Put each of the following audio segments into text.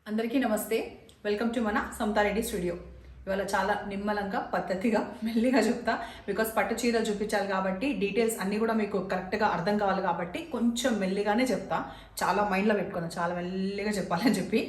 అందరికీ నమస్తే. Welcome to మన సమతారెడ్డి స్టూడియో. ఇవాళ చాలా నిమ్మలంగా పద్ధతిగా మెల్లిగా చెప్తా. బికాస్ పట్టు చీరలు చూపించాలి కాబట్టి డీటెయిల్స్ అన్నీ కూడా మీకు కరెక్ట్గా అర్థం కావాలి కాబట్టి కొంచెం మెల్లిగానే చెప్తా. చాలా మైండ్లో పెట్టుకున్నాను, చాలా మెల్లిగా చెప్పాలని చెప్పి.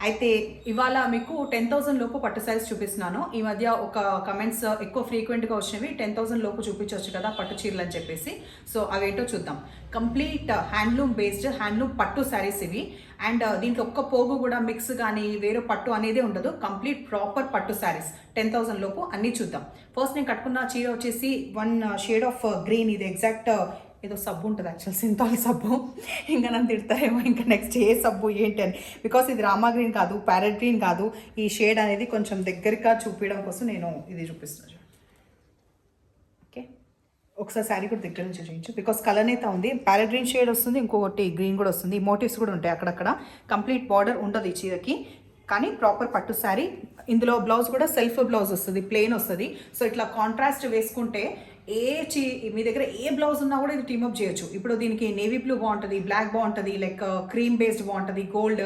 అయితే ఇవాళ మీకు 10,000 లోపు పట్టు శారీస్ చూపిస్తున్నాను. ఈ మధ్య ఒక కమెంట్స్ ఎక్కువ ఫ్రీక్వెంట్గా వచ్చినవి 10,000 లోపు చూపించవచ్చు కదా పట్టు చీరలు అని చెప్పేసి. సో అవేంటో చూద్దాం. కంప్లీట్ హ్యాండ్లూమ్ బేస్డ్ హ్యాండ్లూమ్ పట్టు శారీస్ ఇవి. అండ్ దీంట్లో ఒక్క పోగు కూడా మిక్స్ కానీ వేరే పట్టు అనేది ఉండదు. కంప్లీట్ ప్రాపర్ పట్టు శారీస్ 10,000 లోపు అన్నీ చూద్దాం. ఫస్ట్ నేను కట్టుకున్న చీర వచ్చేసి వన్ షేడ్ ఆఫ్ గ్రీన్. ఇది ఎగ్జాక్ట్ ఏదో సబ్బు ఉంటుంది, యాక్చువల్ సింతాల్ సబ్బు. ఇంకా నన్ను తిడతారేమో ఇంకా నెక్స్ట్ ఏ సబ్బు ఏంటి అని. బికాస్ ఇది రామా గ్రీన్ కాదు, ప్యారెట్ గ్రీన్ కాదు. ఈ షేడ్ అనేది కొంచెం దగ్గరగా చూపించడం కోసం నేను ఇది చూపిస్తున్నాను. ఓకే, ఒకసారి శారీ కూడా దగ్గర నుంచి చూపించు. బికాస్ కలర్ అయితే ఉంది, ప్యారెట్ గ్రీన్ షేడ్ వస్తుంది, ఇంకొకటి గ్రీన్ కూడా వస్తుంది. మోటివ్స్ కూడా ఉంటాయి అక్కడక్కడ. కంప్లీట్ బార్డర్ ఉండదు ఈ చీరకి, కానీ ప్రాపర్ పట్టు శారీ. ఇందులో బ్లౌజ్ కూడా సెల్ఫ్ బ్లౌజ్ వస్తుంది, ప్లెయిన్ వస్తుంది. సో ఇట్లా కాంట్రాస్ట్ వేసుకుంటే మీ దగ్గర ఏ బ్లౌజ్ ఉన్నా కూడా ఇది టీమప్ చేయొచ్చు. ఇప్పుడు దీనికి నేవీ బ్లూ బాగుంటుంది, బ్లాక్ బాగుంటుంది, లైక్ క్రీమ్ బేస్డ్ బాగుంటుంది, గోల్డ్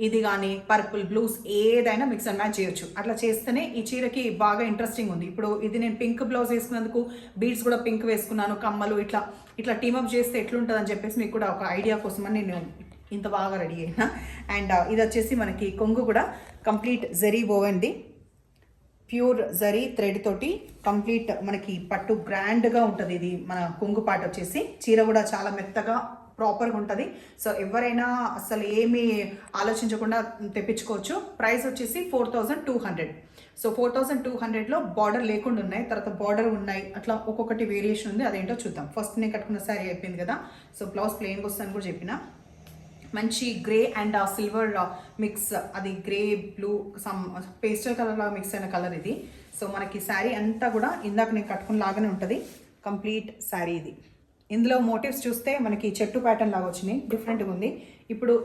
ఇది కానీ పర్పుల్ బ్లూస్ ఏదైనా మిక్స్ అండ్ మ్యాచ్ చేయొచ్చు. అట్లా చేస్తేనే ఈ చీరకి బాగా ఇంట్రెస్టింగ్ ఉంది. ఇప్పుడు ఇది నేను పింక్ బ్లౌజ్ వేసుకున్నందుకు బీడ్స్ కూడా పింక్ వేసుకున్నాను, కమ్మలు ఇట్లా ఇట్లా టీమప్ చేస్తే ఎట్లుంటుంది అని చెప్పేసి మీకు కూడా ఒక ఐడియా కోసమని నేను ఇంత బాగా రెడీ అయినా. అండ్ ఇది వచ్చేసి మనకి కొంగు కూడా కంప్లీట్ జరీ ఓవెన్ది, ప్యూర్ జరీ థ్రెడ్ తోటి కంప్లీట్ మనకి పట్టు గ్రాండ్గా ఉంటుంది. ఇది మన కొంగు పాట వచ్చేసి. చీర కూడా చాలా మెత్తగా ప్రాపర్గా ఉంటుంది. సో ఎవరైనా అసలు ఏమీ ఆలోచించకుండా తెప్పించుకోవచ్చు. ప్రైస్ వచ్చేసి 4,200. సో 4,200లో బార్డర్ లేకుండా ఉన్నాయి, తర్వాత బార్డర్ ఉన్నాయి, అట్లా ఒక్కొక్కటి వేరియేషన్ ఉంది. అదేంటో చూద్దాం. ఫస్ట్ నేను కట్టుకున్న శారీ అయిపోయింది కదా. సో బ్లౌజ్ ప్లెయిన్గా వస్తుందని కూడా చెప్పిన. మంచి గ్రే అండ్ సిల్వర్ మిక్స్, అది గ్రే బ్లూ సమ్ పేస్టల్ కలర్లా మిక్స్ అయిన కలర్ ఇది. సో మనకి శారీ అంతా కూడా ఇందాక నేను కట్టుకున్న లాగానే ఉంటుంది కంప్లీట్ శారీ ఇది. ఇందులో మోటివ్స్ చూస్తే మనకి చెట్టు ప్యాటర్న్ లాగా వచ్చినాయి, డిఫరెంట్గా ఉంది. ఇప్పుడు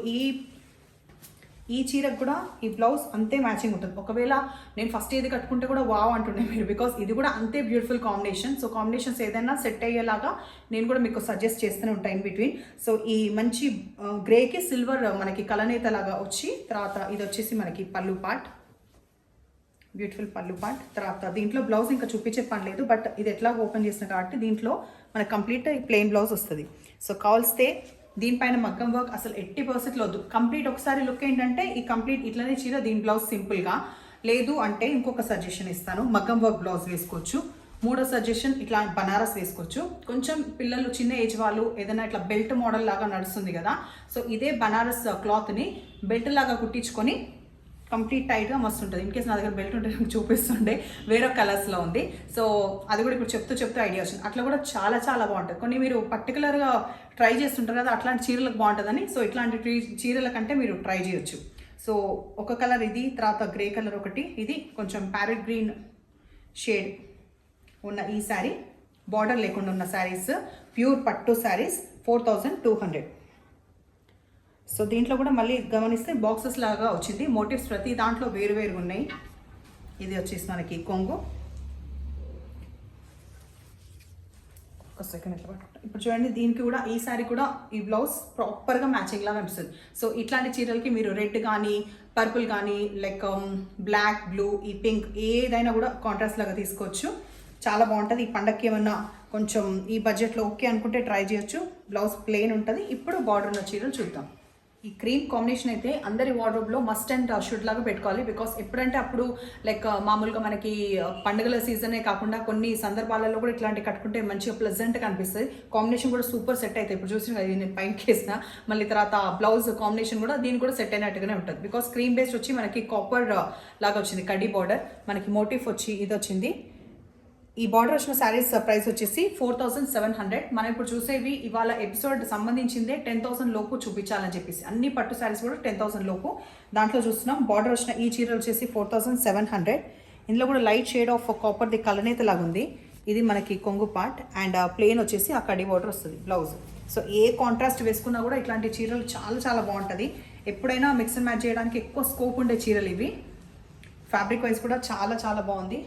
ఈ చీరకు కూడా ఈ బ్లౌజ్ అంతే మ్యాచింగ్ ఉంటుంది. ఒకవేళ నేను ఫస్ట్ ఏది కట్టుకుంటే కూడా వావ్ అంటుండే మీరు, బికాస్ ఇది కూడా అంతే బ్యూటిఫుల్ కాంబినేషన్. సో కాంబినేషన్స్ ఏదైనా సెట్ అయ్యేలాగా నేను కూడా మీకు సజెస్ట్ చేస్తూనే ఉంటాను ఇన్ బిట్వీన్. సో ఈ మంచి గ్రేకి సిల్వర్ మనకి కలనేత లాగా వచ్చి, తర్వాత ఇది వచ్చేసి మనకి పళ్ళు పార్ట్, బ్యూటిఫుల్ పళ్ళు పార్ట్. తర్వాత దీంట్లో బ్లౌజ్ ఇంకా చూపించే పని లేదు, బట్ ఇది ఎట్లా ఓపెన్ చేసిన కాబట్టి దీంట్లో మనకి కంప్లీట్ ప్లెయిన్ బ్లౌజ్ వస్తుంది. సో కావాల్స్తే దీనిపైన మగ్గం వర్క్ అసలు 80% వద్దు. కంప్లీట్ ఒకసారి లుక్ ఏంటంటే ఈ కంప్లీట్ ఇట్లనే చీర, దీని బ్లౌజ్ సింపుల్గా లేదు అంటే ఇంకొక సజెషన్ ఇస్తాను, మగ్గం వర్క్ బ్లౌజ్ వేసుకోవచ్చు. మూడో సజెషన్ ఇట్లా బనారస్ వేసుకోవచ్చు. కొంచెం పిల్లలు చిన్న ఏజ్ వాళ్ళు ఏదైనా ఇట్లా బెల్ట్ మోడల్ లాగా నడుస్తుంది కదా, సో ఇదే బనారస్ క్లాత్ని బెల్ట్ లాగా కుట్టించుకొని కంప్లీట్ టైట్గా మస్తు ఉంటుంది. ఇన్ కేసు నా దగ్గర బెల్ట్ ఉంటే చూపిస్తుండే, వేరే కలర్స్లో ఉంది. సో అది కూడా ఇప్పుడు చెప్తూ ఐడియా వచ్చింది. అట్లా కూడా చాలా చాలా బాగుంటుంది. కొన్ని మీరు పర్టికులర్గా ట్రై చేస్తుంటారు కదా, అట్లాంటి చీరలకు బాగుంటుందని. సో ఇట్లాంటి చీరల కంటే మీరు ట్రై చేయొచ్చు. సో ఒక కలర్ ఇది, తర్వాత గ్రే కలర్ ఒకటి, ఇది కొంచెం ప్యారెట్ గ్రీన్ షేడ్ ఉన్న ఈ శారీ, బార్డర్ లేకుండా ఉన్న శారీస్, ప్యూర్ పట్టు శారీస్ 4,200. సో దీంట్లో కూడా మళ్ళీ గమనిస్తే బాక్సెస్ లాగా వచ్చింది. మోటివ్స్ ప్రతి దాంట్లో వేరువేరుగా ఉన్నాయి. ఇది వచ్చేసి మనకి కొంగు. ఒక సెకండ్ ఇట్లా పట్టు. ఇప్పుడు చూడండి, దీనికి కూడా ఈ శారీ కూడా ఈ బ్లౌజ్ ప్రాపర్గా మ్యాచింగ్ లాగా అనిపిస్తుంది. సో ఇట్లాంటి చీరలకి మీరు రెడ్ కానీ పర్పుల్ కానీ లైక్ బ్లాక్ బ్లూ ఈ పింక్ ఏదైనా కూడా కాంట్రాస్ట్ లాగా తీసుకోవచ్చు. చాలా బాగుంటుంది. ఈ పండగకి ఏమన్నా కొంచెం ఈ బడ్జెట్లో ఓకే అనుకుంటే ట్రై చేయొచ్చు. బ్లౌజ్ ప్లెయిన్ ఉంటుంది. ఇప్పుడు బార్డర్ ఉన్న చీరలు చూద్దాం. ఈ క్రీమ్ కాంబినేషన్ అయితే అందరి వార్డ్రోబ్లో మస్ట్ అండ్ షుడ్ లాగా పెట్టుకోవాలి. బికాస్ ఎప్పుడంటే అప్పుడు లైక్ మామూలుగా మనకి పండుగల సీజనే కాకుండా కొన్ని సందర్భాలలో కూడా ఇట్లాంటి కట్టుకుంటే మంచిగా ప్లెజెంట్గా అనిపిస్తుంది. కాంబినేషన్ కూడా సూపర్ సెట్ అవుతాయి. ఇప్పుడు చూసిన నేను పైకి వేసిన మళ్ళీ తర్వాత బ్లౌజ్ కాంబినేషన్ కూడా దీనికి కూడా సెట్ అయినట్టుగానే ఉంటుంది. బికాస్ క్రీమ్ బేస్డ్ వచ్చి మనకి కాపర్ లాగా వచ్చింది, కడ్డీ బార్డర్. మనకి మోటివ్ వచ్చి ఇది వచ్చింది. ఈ బార్డర్ వచ్చిన శారీస్ ప్రైస్ వచ్చేసి 4,700. మనం ఇప్పుడు చూసేవి ఇవాళ ఎపిసోడ్ సంబంధించిందే 10,000 లోపు చూపించాలని చెప్పేసి. అన్ని పట్టు శారీస్ కూడా 10,000 లోపు దాంట్లో చూస్తున్నాం. బార్డర్ వచ్చిన ఈ చీర వచ్చేసి 4,700. ఇందులో కూడా లైట్ షేడ్ ఆఫ్ కాపర్ది కలనేత లాగా ఉంది. ఇది మనకి కొంగు పార్ట్ అండ్ ప్లెయిన్ వచ్చేసి ఆ కడ్డీ బార్డర్ వస్తుంది బ్లౌజ్. సో ఏ కాంట్రాస్ట్ వేసుకున్నా కూడా ఇట్లాంటి చీరలు చాలా చాలా బాగుంటుంది. ఎప్పుడైనా మిక్స్ అండ్ మ్యాచ్ చేయడానికి ఎక్కువ స్కోప్ ఉండే చీరలు ఇవి. ఫ్యాబ్రిక్ వైజ్ కూడా చాలా చాలా బాగుంది.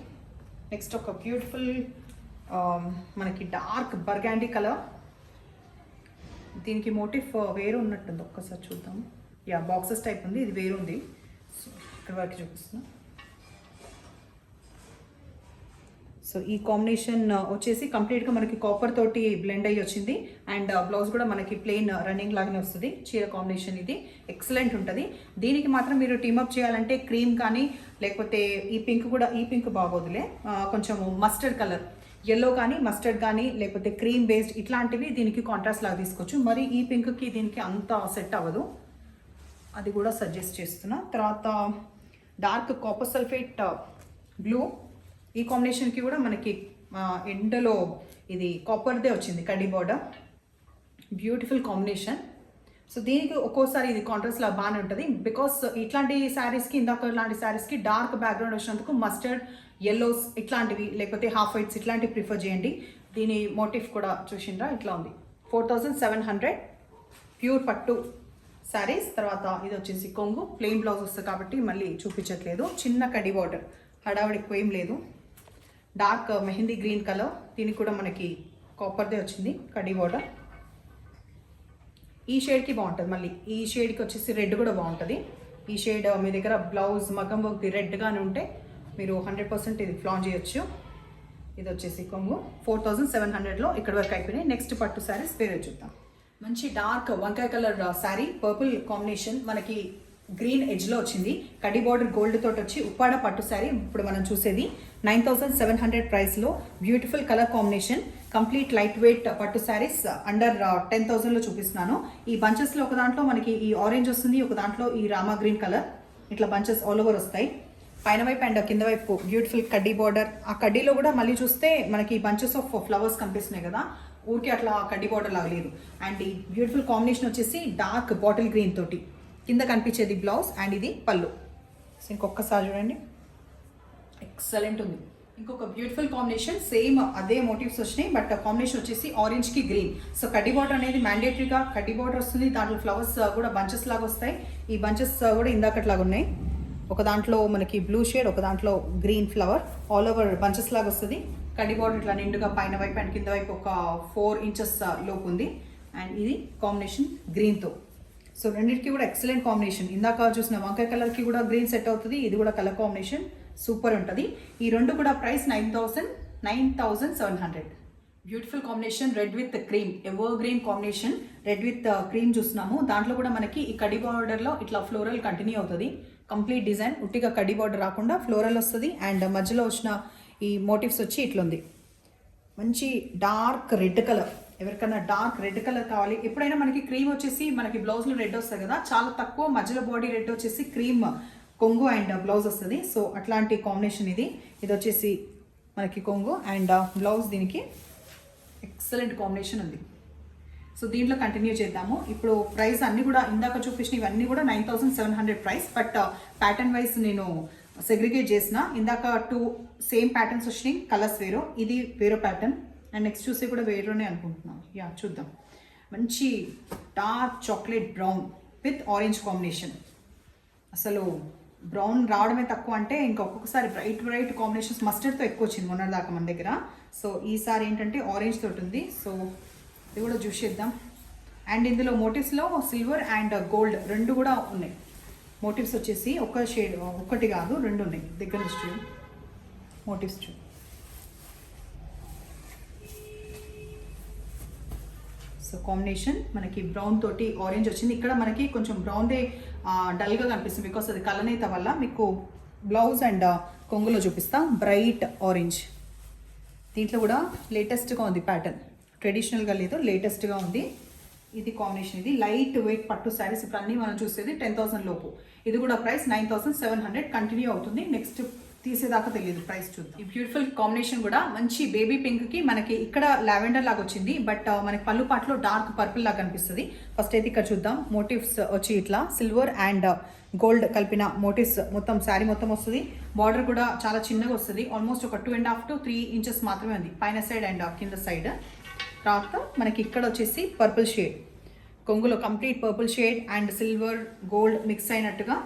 నెక్స్ట్ ఒక బ్యూటిఫుల్ మనకి డార్క్ బర్గాండీ కలర్. దీనికి మోటివ్ వేరు ఉన్నట్టుంది, ఒక్కసారి చూద్దాం. యా బాక్సెస్ టైప్ ఉంది, ఇది వేరుంది. సో ఇక్కడ వరకు చూపిస్తున్నా. సో ఈ కాంబినేషన్ వచ్చేసి కంప్లీట్గా మనకి కాపర్ తోటి బ్లెండ్ అయ్యి వచ్చింది. అండ్ బ్లౌజ్ కూడా మనకి ప్లెయిన్ రన్నింగ్ లాగానే వస్తుంది. చీర కాంబినేషన్ ఇది ఎక్సలెంట్ ఉంటుంది. దీనికి మాత్రం మీరు టీమప్ చేయాలంటే క్రీమ్ కానీ లేకపోతే ఈ పింక్ బాగోదులే, కొంచెం మస్టర్డ్ కలర్, ఎల్లో కానీ మస్టర్డ్ కానీ లేకపోతే క్రీమ్ బేస్డ్ ఇట్లాంటివి దీనికి కాంట్రాస్ట్ లాగా తీసుకోవచ్చు. మరి ఈ పింక్కి దీనికి అంత సెట్ అవ్వదు, అది కూడా సజెస్ట్ చేస్తున్నా. తర్వాత డార్క్ కాపర్ సల్ఫేట్ బ్లూ, ఈ కాంబినేషన్కి కూడా మనకి ఎండలో ఇది కాపర్దే వచ్చింది కడ్డీ బార్డర్, బ్యూటిఫుల్ కాంబినేషన్. సో దీనికి ఒక్కోసారి ఇది కాంట్రాస్ట్లా బాగానే ఉంటుంది. బికాస్ ఇట్లాంటి శారీస్కి ఇలాంటి శారీస్కి డార్క్ బ్యాక్గ్రౌండ్ వచ్చినందుకు మస్టర్డ్, ఎల్లోస్ ఇట్లాంటివి లేకపోతే హాఫ్ వైట్స్ ఇట్లాంటివి ప్రిఫర్ చేయండి. దీని మోటివ్ కూడా చూసిండ్రా ఇట్లా ఉంది. 4700 ప్యూర్ పట్టు శారీస్. తర్వాత ఇది వచ్చేసి కొంగు, ప్లెయిన్ బ్లౌజ్ వస్తుంది కాబట్టి మళ్ళీ చూపించట్లేదు. చిన్న కడ్డీ బార్డర్, హడావిడి ఎక్కువ ఏం లేదు. డార్క్ మెహందీ గ్రీన్ కలర్, దీనికి కూడా మనకి కాపర్దే వచ్చింది కడ్డీ బార్డర్. ఈ షేడ్కి బాగుంటుంది. మళ్ళీ ఈ షేడ్కి వచ్చేసి రెడ్ కూడా బాగుంటుంది. ఈ షేడ్ మీ దగ్గర బ్లౌజ్ మగ్గం వర్క్ది రెడ్గానే ఉంటే మీరు 100% ఇది ఫ్లాన్ చేయొచ్చు. ఇది వచ్చేసి కొంగు 4700లో ఇక్కడ వరకు అయిపోయినాయి. నెక్స్ట్ పట్టు శారీస్ వేరే చూద్దాం. మంచి డార్క్ వంకాయ కలర్ శారీ, పర్పుల్ కాంబినేషన్, మనకి గ్రీన్ ఎడ్జ్లో వచ్చింది. కడ్డీ బార్డర్ గోల్డ్ తోటి వచ్చి ఉప్పాడ పట్టు శారీ ఇప్పుడు మనం చూసేది. 9700 ప్రైస్లో beautiful colour combination, complete light weight పట్టు శారీస్ అండర్ 10,000లో చూపిస్తున్నాను. ఈ బంచెస్లో ఒక దాంట్లో మనకి ఈ ఆరెంజ్ వస్తుంది, ఒక దాంట్లో ఈ రామా గ్రీన్ కలర్, ఇట్లా బంచెస్ ఆల్ ఓవర్ వస్తాయి. పైన వైపు అండ్ కింద వైపు బ్యూటిఫుల్ కడ్డీ బార్డర్. ఆ కడ్డీలో కూడా మళ్ళీ చూస్తే మనకి బంచెస్ ఆఫ్ ఫ్లవర్స్ కనిపిస్తున్నాయి కదా, ఊరికి అట్లా కడ్డీ బార్డర్ లాగా లేదు. అండ్ ఈ బ్యూటిఫుల్ కాంబినేషన్ వచ్చేసి డార్క్ బాటిల్ గ్రీన్ తోటి కింద కనిపించేది బ్లౌజ్, అండ్ ఇది పళ్ళు. సో ఇంకొకసారి చూడండి, ఎక్సలెంట్ ఉంది. ఇంకొక బ్యూటిఫుల్ కాంబినేషన్, సేమ్ అదే మోటివ్స్ వచ్చినాయి బట్ కాంబినేషన్ వచ్చేసి ఆరెంజ్కి గ్రీన్. సో కడ్డీ బార్డర్ అనేది మ్యాండేటరీగా కడ్డీ బార్డర్ వస్తుంది. దాంట్లో ఫ్లవర్స్ కూడా బంచెస్ లాగా వస్తాయి. ఈ బంచెస్ కూడా ఇందాకట్లాగా ఉన్నాయి. ఒక దాంట్లో మనకి బ్లూ షేడ్, ఒక దాంట్లో green flower, all over bunches లాగా వస్తుంది. కడ్డీ బార్డర్ ఇట్లా నిండుగా పైన వైపు అండ్ కింద వైపు ఒక 4 ఇంచెస్ లోపు ఉంది. అండ్ ఇది కాంబినేషన్ గ్రీన్తో. సో రెండింటికి కూడా ఎక్సలెంట్ కాంబినేషన్. ఇందాక చూసిన వంకాయ కలర్కి కూడా గ్రీన్ సెట్ అవుతుంది, ఇది కూడా కలర్ కాంబినేషన్ సూపర్ ఉంటుంది. ఈ రెండు కూడా price 9700. Beautiful combination, red with cream, ever green combination, red with cream చూస్తున్నాము. దాంట్లో కూడా మనకి ఈ కడ్డీ బార్డర్లో ఇట్లా ఫ్లోరల్ కంటిన్యూ అవుతుంది. కంప్లీట్ డిజైన్ ఉట్టిగా కడ్డీ బార్డర్ రాకుండా ఫ్లోరల్ వస్తుంది. అండ్ మధ్యలో వచ్చిన ఈ మోటివ్స్ వచ్చి ఇట్లుంది. మంచి డార్క్ రెడ్ కలర్, ఎవరికైనా డార్క్ రెడ్ కలర్ కావాలి. ఎప్పుడైనా మనకి క్రీమ్ వచ్చేసి మనకి బ్లౌజ్లో రెడ్ వస్తుంది కదా, చాలా తక్కువ మధ్యలో బాడీ రెడ్ వచ్చేసి క్రీమ్ కొంగు అండ్ బ్లౌజ్ వస్తుంది. సో అట్లాంటి కాంబినేషన్ ఇది. ఇది వచ్చేసి మనకి కొంగు అండ్ బ్లౌజ్, దీనికి ఎక్సలెంట్ కాంబినేషన్ ఉంది. సో దీంట్లో కంటిన్యూ చేద్దాము. ఇప్పుడు ప్రైస్ అన్నీ కూడా ఇందాక చూపించిన ఇవన్నీ కూడా 9700 ప్రైస్. బట్ ప్యాటర్న్ వైజ్ నేను సెగ్రిగేట్ చేసిన. ఇందాక 2 సేమ్ ప్యాటర్న్స్ వచ్చినాయి, కలర్స్ వేరు, ఇది వేరే ప్యాటర్న్. అండ్ నెక్స్ట్ చూసి కూడా వేరేనే అనుకుంటున్నాను. యా చూద్దాం. మంచి dark chocolate brown with orange combination. అసలు బ్రౌన్ రావడమే తక్కువ అంటే ఇంకా ఒక్కొక్కసారి బ్రైట్ కాంబినేషన్స్ మస్టర్డ్తో ఎక్కువ వచ్చింది మొన్నటిదాకా మన దగ్గర. సో ఈసారి ఏంటంటే ఆరెంజ్ తోటి ఉంది. సో ఇది కూడా చూసేద్దాం. అండ్ ఇందులో మోటివ్స్లో సిల్వర్ అండ్ గోల్డ్ రెండు కూడా ఉన్నాయి. మోటివ్స్ వచ్చేసి ఒక షేడ్, ఒకటి కాదు రెండు ఉన్నాయి. దగ్గర నుంచి చూడు మోటివ్స్ చూడు. సో కాంబినేషన్ మనకి బ్రౌన్ తోటి ఆరెంజ్ వచ్చింది. ఇక్కడ మనకి కొంచెం బ్రౌన్దే డల్గా కనిపిస్తుంది బికాస్ అది కలనేత వల్ల. మీకు బ్లౌజ్ అండ్ కొంగులో చూపిస్తా, బ్రైట్ ఆరెంజ్. దీంట్లో కూడా లేటెస్ట్గా ఉంది ప్యాటర్న్, ట్రెడిషనల్గా లేదు, లేటెస్ట్గా ఉంది. ఇది కాంబినేషన్, ఇది లైట్ వెయిట్ పట్టు శారీస్. ఇప్పుడు అన్నీ మనం చూసేది 10,000 లోపు. ఇది కూడా ప్రైస్ 9700 కంటిన్యూ అవుతుంది. నెక్స్ట్ తీసేదాకా తెలియదు ప్రైస్, చూద్దాం. ఈ బ్యూటిఫుల్ కాంబినేషన్ కూడా మంచి బేబీ పింక్కి మనకి ఇక్కడ లావెండర్ లాగా వచ్చింది బట్ మనకి పళ్ళు పాటలో డార్క్ పర్పుల్ లాగా కనిపిస్తుంది. ఫస్ట్ అయితే ఇక్కడ చూద్దాం. మోటివ్స్ వచ్చి ఇట్లా సిల్వర్ అండ్ గోల్డ్ కలిపిన మోటివ్స్ మొత్తం శారీ మొత్తం వస్తుంది. బార్డర్ కూడా చాలా చిన్నగా వస్తుంది, ఆల్మోస్ట్ ఒక 2.5 to 3 ఇంచెస్ మాత్రమే ఉంది పైన సైడ్ అండ్ కింద సైడ్. తర్వాత మనకి ఇక్కడ వచ్చేసి పర్పుల్ షేడ్, కొంగులో complete purple shade and silver gold mix అయినట్టుగా.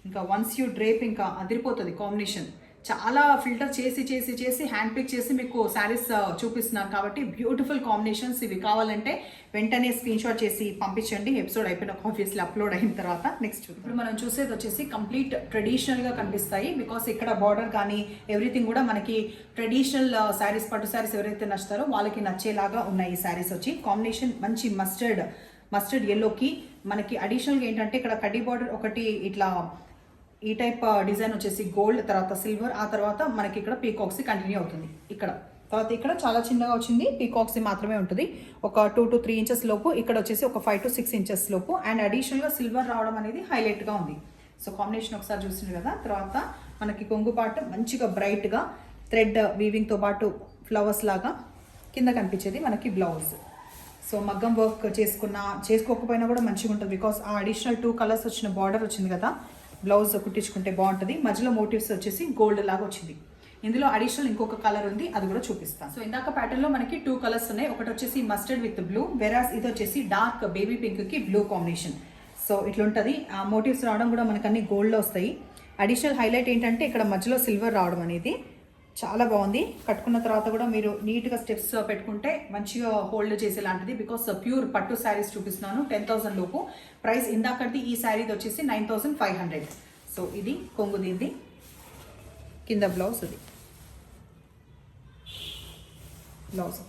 ఇంకా వన్స్ యూ డ్రేప్ ఇంకా అదిరిపోతుంది కాంబినేషన్. చాలా ఫిల్టర్ చేసి హ్యాండ్ పిక్ చేసి మీకు శారీస్ చూపిస్తున్నాను కాబట్టి బ్యూటిఫుల్ కాంబినేషన్స్ ఇవి. కావాలంటే వెంటనే స్క్రీన్ షాట్ చేసి పంపించండి. ఎపిసోడ్ అయిపోయిన ఆబ్వియస్లీ అప్లోడ్ అయిన తర్వాత. నెక్స్ట్ ఇప్పుడు మనం చూసేది వచ్చేసి కంప్లీట్ ట్రెడిషనల్గా కనిపిస్తాయి. బికాస్ ఇక్కడ బార్డర్ కానీ ఎవ్రీథింగ్ కూడా మనకి ట్రెడిషనల్ శారీస్, పట్టు శారీస్ ఎవరైతే నచ్చుతారో వాళ్ళకి నచ్చేలాగా ఉన్నాయి ఈ శారీస్ వచ్చి. కాంబినేషన్ మంచి మస్టర్డ్ ఎల్లోకి మనకి అడిషనల్గా ఏంటంటే ఇక్కడ కడ్డీ బార్డర్ ఒకటి ఇట్లా ఈ టైప్ డిజైన్ వచ్చేసి గోల్డ్, తర్వాత సిల్వర్, ఆ తర్వాత మనకి ఇక్కడ పీకాక్సీ కంటిన్యూ అవుతుంది. తర్వాత ఇక్కడ చాలా చిన్నగా వచ్చింది, పీకాక్సీ మాత్రమే ఉంటుంది. ఒక 2 to 3 ఇంచెస్ లోపు, ఇక్కడ వచ్చేసి ఒక 5 to 6 ఇంచెస్ లోపు. అండ్ అడిషనల్గా సిల్వర్ రావడం అనేది హైలైట్గా ఉంది. సో కాంబినేషన్ ఒకసారి చూసింది కదా. తర్వాత మనకి కొంగు పార్ట్ మంచిగా బ్రైట్గా థ్రెడ్ వీవింగ్తో పాటు ఫ్లవర్స్ లాగా కింద కనిపించేది మనకి బ్లౌజ్. సో మగ్గం వర్క్ చేసుకోకపోయినా కూడా మంచిగా ఉంటుంది. బికాస్ ఆ అడిషనల్ 2 కలర్స్ వచ్చిన బార్డర్ వచ్చింది కదా, బ్లౌజ్ కుట్టించుకుంటే బాగుంటుంది. మధ్యలో మోటివ్స్ వచ్చేసి గోల్డ్ లాగా వచ్చింది. ఇందులో అడిషనల్ ఇంకొక కలర్ ఉంది, అది కూడా చూపిస్తాను. సో ఇందాక ప్యాటర్న్ లో మనకి 2 కలర్స్ ఉన్నాయి. ఒకటి వచ్చేసి మస్టర్డ్ విత్ బ్లూ, వెరాస్ ఇది వచ్చేసి డార్క్ బేబీ పింక్ కి బ్లూ కాంబినేషన్. సో ఇట్లుంటది. ఆ మోటివ్స్ రావడం కూడా మనకు అన్ని గోల్డ్ లో వస్తాయి. అడిషనల్ హైలైట్ ఏంటంటే ఇక్కడ మధ్యలో సిల్వర్ రావడం అనేది చాలా బాగుంది. కట్టుకున్న తర్వాత కూడా మీరు నీట్గా స్టెప్స్ పెట్టుకుంటే మంచిగా హోల్డ్ చేసేలాంటిది. బికాస్ ప్యూర్ పట్టు శారీస్ చూపిస్తున్నాను 10,000 లోపు. ప్రైస్ ఇందాకది ఈ శారీది వచ్చేసి 9,500. సో ఇది కొంగు దీంది, కింద బ్లౌజ్ ఇది. బ్లౌజ్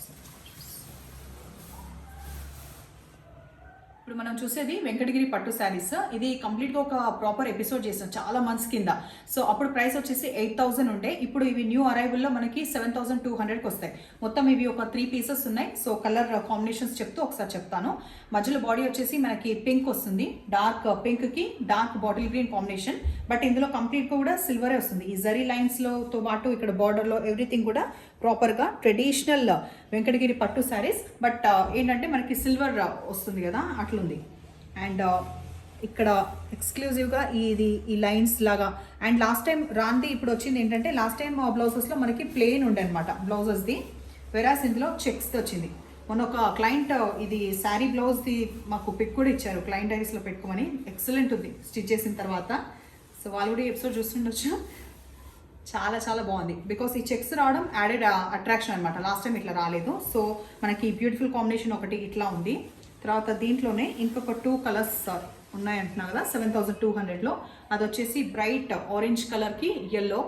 ఇప్పుడు మనం చూసేది వెంకటగిరి పట్టు శారీస్. ఇది కంప్లీట్గా ఒక ప్రాపర్ ఎపిసోడ్ చేసాం చాలా మంత్స్ కింద. సో అప్పుడు ప్రైస్ వచ్చేసి 8,000 ఉండే. ఇప్పుడు ఇవి న్యూ అరైవల్లో మనకి 7,200కి వస్తాయి. మొత్తం ఇవి ఒక 3 పీసెస్ ఉన్నాయి. సో కలర్ కాంబినేషన్స్ చెప్తూ ఒకసారి చెప్తాను. మధ్యలో బాడీ వచ్చేసి మనకి పింక్ వస్తుంది, డార్క్ పింక్కి dark bottle green combination. But ఇందులో కంప్లీట్గా కూడా సిల్వరే వస్తుంది. ఈ జరీ లైన్స్తో పాటు ఇక్కడ బార్డర్లో ఎవ్రీథింగ్ కూడా ప్రాపర్గా ట్రెడిషనల్ వెంకటగిరి పట్టు శారీస్. బట్ ఏంటంటే మనకి సిల్వర్ వస్తుంది కదా, అట్లుంది. అండ్ ఇక్కడ ఎక్స్క్లూజివ్గా ఈ లైన్స్ లాగా. అండ్ లాస్ట్ టైం రాంది ఇప్పుడు వచ్చింది ఏంటంటే, లాస్ట్ టైం బ్లౌజెస్లో మనకి ప్లెయిన్ ఉండే అనమాట బ్లౌజెస్ది, వెరాస్ ఇందులో చెక్స్ది వచ్చింది. మొన్న ఒక క్లయింట్ ఇది శారీ బ్లౌజ్ది మాకు పిక్ కూడా ఇచ్చారు, క్లయింట్ డైరీస్లో పెట్టుకోమని. ఎక్సలెంట్ ఉంది స్టిచ్ చేసిన తర్వాత. సో వాళ్ళు కూడా ఎపిసోడ్ చూస్తుండొచ్చు. చాలా చాలా బాగుంది. బికాస్ ఈ చెక్స్ రావడం యాడెడ్ అట్రాక్షన్ అనమాట. లాస్ట్ టైం ఇట్లా రాలేదు. సో మనకి బ్యూటిఫుల్ కాంబినేషన్ ఒకటి ఇట్లా ఉంది. తర్వాత దీంట్లోనే ఇంకొక 2 కలర్స్ ఉన్నాయంటున్నా కదా 7,200లో. అది వచ్చేసి బ్రైట్ ఆరెంజ్ కలర్కి ఎల్లో.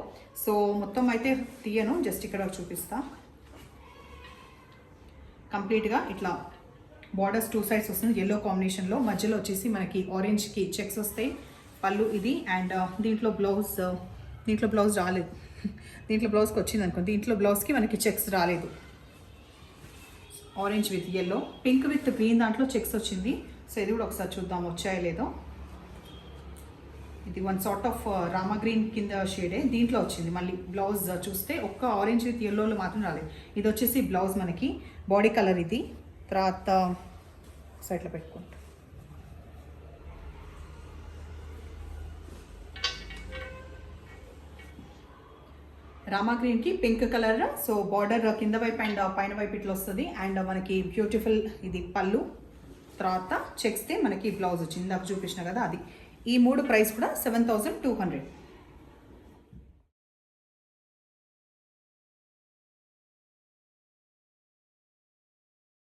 సో మొత్తం అయితే తీయను, జస్ట్ ఇక్కడ చూపిస్తా. కంప్లీట్గా ఇట్లా బార్డర్స్ 2 సైడ్స్ వస్తుంది ఎల్లో కాంబినేషన్లో. మధ్యలో వచ్చేసి మనకి ఆరెంజ్కి చెక్స్ వస్తాయి. పళ్ళు ఇది. అండ్ దీంట్లో బ్లౌజ్ రాలేదు. దీంట్లో బ్లౌజ్కి వచ్చింది అనుకో, దీంట్లో బ్లౌజ్కి మనకి చెక్స్ రాలేదు. Orange with yellow, pink with green దాంట్లో చెక్స్ వచ్చింది. సో ఇది కూడా ఒకసారి చూద్దాం వచ్చాయో లేదో. ఇది one sort of Rama green కింద షేడే దీంట్లో వచ్చింది. మళ్ళీ బ్లౌజ్ చూస్తే ఒక్క ఆరెంజ్ విత్ ఎల్లోలో మాత్రం రాలేదు. ఇది వచ్చేసి బ్లౌజ్ మనకి బాడీ కలర్ ఇది. తర్వాత సైడ్లో పెట్టుకుంటాం. రామా గ్రీన్కి పింక్ కలర్. సో బార్డర్ కింద వైపు అండ్ పైన వైపు ఇట్లా వస్తుంది. అండ్ మనకి బ్యూటిఫుల్ ఇది పళ్ళు. తర్వాత చెక్స్తే మనకి బ్లౌజ్ వచ్చింది, నాకు చూపించిన కదా అది. ఈ 3 ప్రైస్ కూడా 7,200.